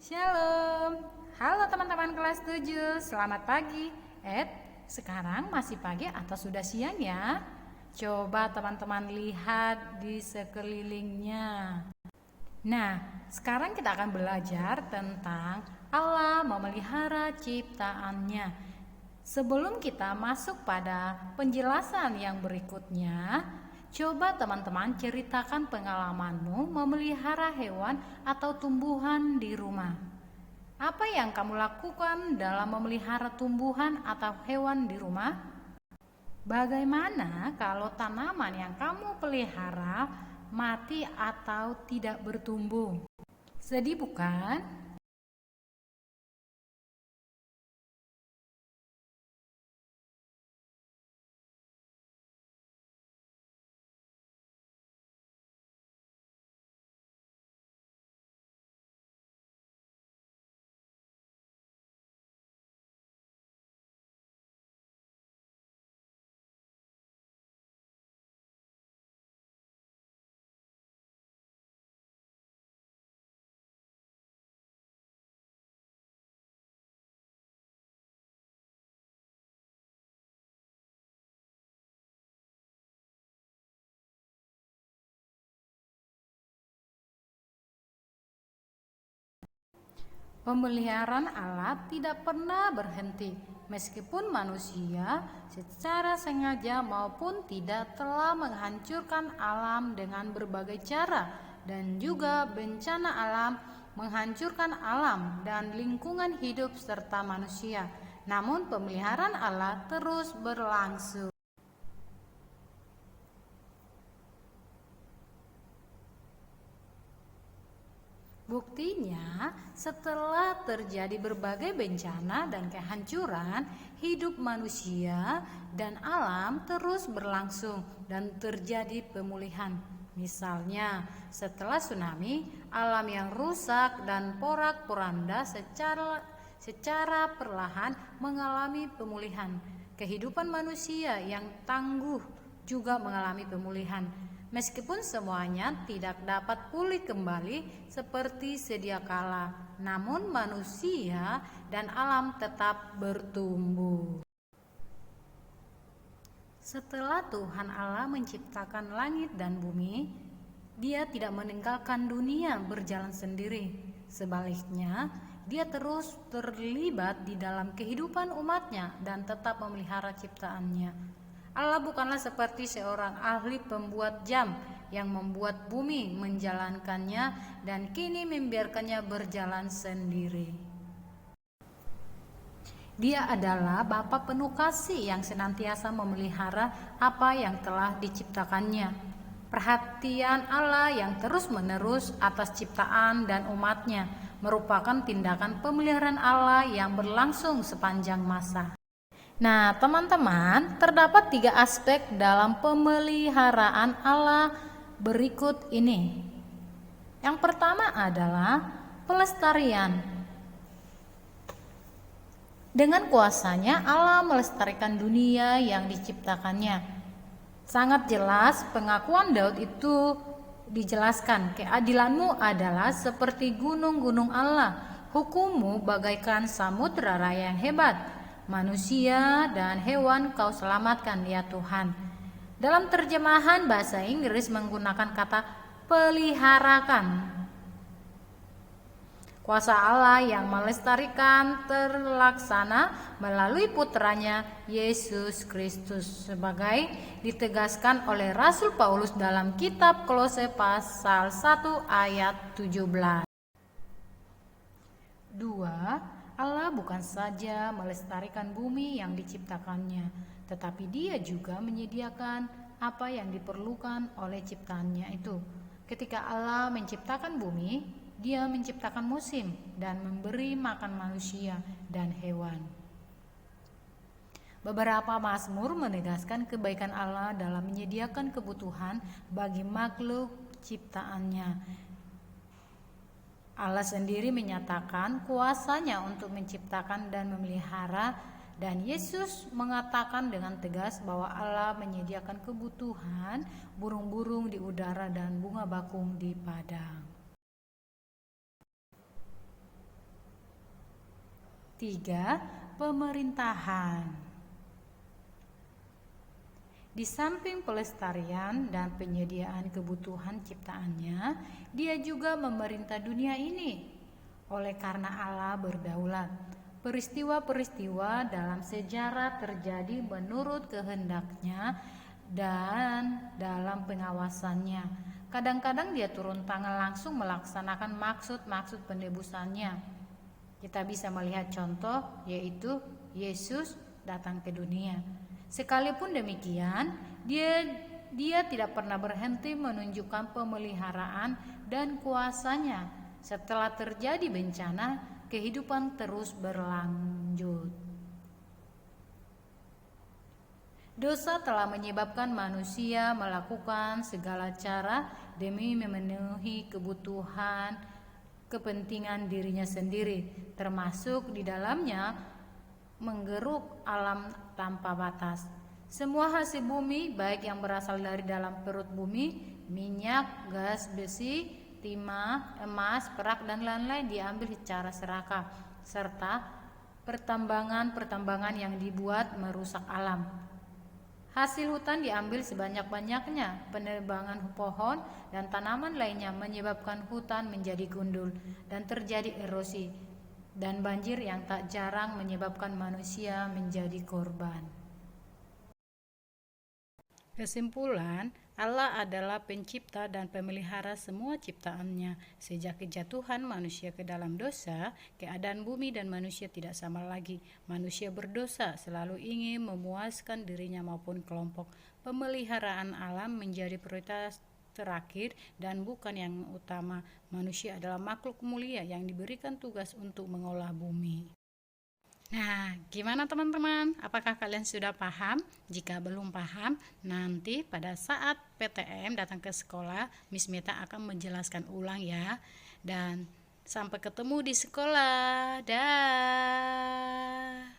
Shalom. Halo teman-teman kelas 7. Selamat pagi. Sekarang masih pagi atau sudah siang ya? Coba teman-teman lihat di sekelilingnya. Nah, sekarang kita akan belajar tentang Allah memelihara ciptaannya. Sebelum kita masuk pada penjelasan yang berikutnya, coba teman-teman ceritakan pengalamanmu memelihara hewan atau tumbuhan di rumah. Apa yang kamu lakukan dalam memelihara tumbuhan atau hewan di rumah? Bagaimana kalau tanaman yang kamu pelihara mati atau tidak bertumbuh? Sedih bukan? Pemeliharaan Allah tidak pernah berhenti, meskipun manusia secara sengaja maupun tidak telah menghancurkan alam dengan berbagai cara, dan juga bencana alam menghancurkan alam dan lingkungan hidup serta manusia. Namun pemeliharaan Allah terus berlangsung. Buktinya, setelah terjadi berbagai bencana dan kehancuran, hidup manusia dan alam terus berlangsung dan terjadi pemulihan. Misalnya, setelah tsunami, alam yang rusak dan porak-poranda secara perlahan mengalami pemulihan. Kehidupan manusia yang tangguh juga mengalami pemulihan. Meskipun semuanya tidak dapat pulih kembali seperti sedia kala, namun manusia dan alam tetap bertumbuh. Setelah Tuhan Allah menciptakan langit dan bumi, Dia tidak meninggalkan dunia berjalan sendiri. Sebaliknya, Dia terus terlibat di dalam kehidupan umatnya dan tetap memelihara ciptaannya. Allah bukanlah seperti seorang ahli pembuat jam yang membuat bumi menjalankannya dan kini membiarkannya berjalan sendiri. Dia adalah Bapa penuh kasih yang senantiasa memelihara apa yang telah diciptakannya. Perhatian Allah yang terus-menerus atas ciptaan dan umatnya merupakan tindakan pemeliharaan Allah yang berlangsung sepanjang masa. Nah, teman-teman, terdapat 3 aspek dalam pemeliharaan Allah berikut ini. Yang pertama adalah pelestarian. Dengan kuasanya Allah melestarikan dunia yang diciptakannya. Sangat jelas pengakuan Daud itu dijelaskan, keadilanmu adalah seperti gunung-gunung Allah, hukummu bagaikan samudra raya yang hebat. Manusia dan hewan kau selamatkan ya Tuhan. Dalam terjemahan bahasa Inggris menggunakan kata peliharakan. Kuasa Allah yang melestarikan terlaksana melalui putranya Yesus Kristus, sebagai ditegaskan oleh Rasul Paulus dalam kitab Kolose pasal 1 ayat 17. 2. Allah bukan saja melestarikan bumi yang diciptakannya, tetapi Dia juga menyediakan apa yang diperlukan oleh ciptaannya itu. Ketika Allah menciptakan bumi, Dia menciptakan musim dan memberi makan manusia dan hewan. Beberapa mazmur menegaskan kebaikan Allah dalam menyediakan kebutuhan bagi makhluk ciptaannya. Allah sendiri menyatakan kuasanya untuk menciptakan dan memelihara, dan Yesus mengatakan dengan tegas bahwa Allah menyediakan kebutuhan burung-burung di udara dan bunga bakung di padang. 3. Pemerintahan. Di samping pelestarian dan penyediaan kebutuhan ciptaannya, dia juga memerintah dunia ini. Oleh karena Allah berdaulat, peristiwa-peristiwa dalam sejarah terjadi menurut kehendaknya dan dalam pengawasannya. Kadang-kadang dia turun tangan langsung melaksanakan maksud-maksud penebusannya. Kita bisa melihat contoh, yaitu Yesus datang ke dunia. Sekalipun demikian, dia tidak pernah berhenti menunjukkan pemeliharaan dan kuasanya. Setelah terjadi bencana, kehidupan terus berlanjut. Dosa telah menyebabkan manusia melakukan segala cara demi memenuhi kebutuhan, kepentingan dirinya sendiri, termasuk di dalamnya menggeruk alam tanpa batas. Semua hasil bumi, baik yang berasal dari dalam perut bumi, minyak, gas, besi, timah, emas, perak, dan lain-lain diambil secara serakah, serta pertambangan-pertambangan yang dibuat merusak alam. Hasil hutan diambil sebanyak-banyaknya. Penebangan pohon dan tanaman lainnya menyebabkan hutan menjadi gundul dan terjadi erosi, dan banjir yang tak jarang menyebabkan manusia menjadi korban. Kesimpulan, Allah adalah pencipta dan pemelihara semua ciptaannya. Sejak kejatuhan manusia ke dalam dosa, keadaan bumi dan manusia tidak sama lagi. Manusia berdosa, selalu ingin memuaskan dirinya maupun kelompok. Pemeliharaan alam menjadi prioritas terakhir dan bukan yang utama. Manusia adalah makhluk mulia yang diberikan tugas untuk mengolah bumi. Nah, gimana teman-teman? Apakah kalian sudah paham? Jika belum paham, nanti pada saat PTM datang ke sekolah, Miss Meta akan menjelaskan ulang ya. Dan sampai ketemu di sekolah. Dah.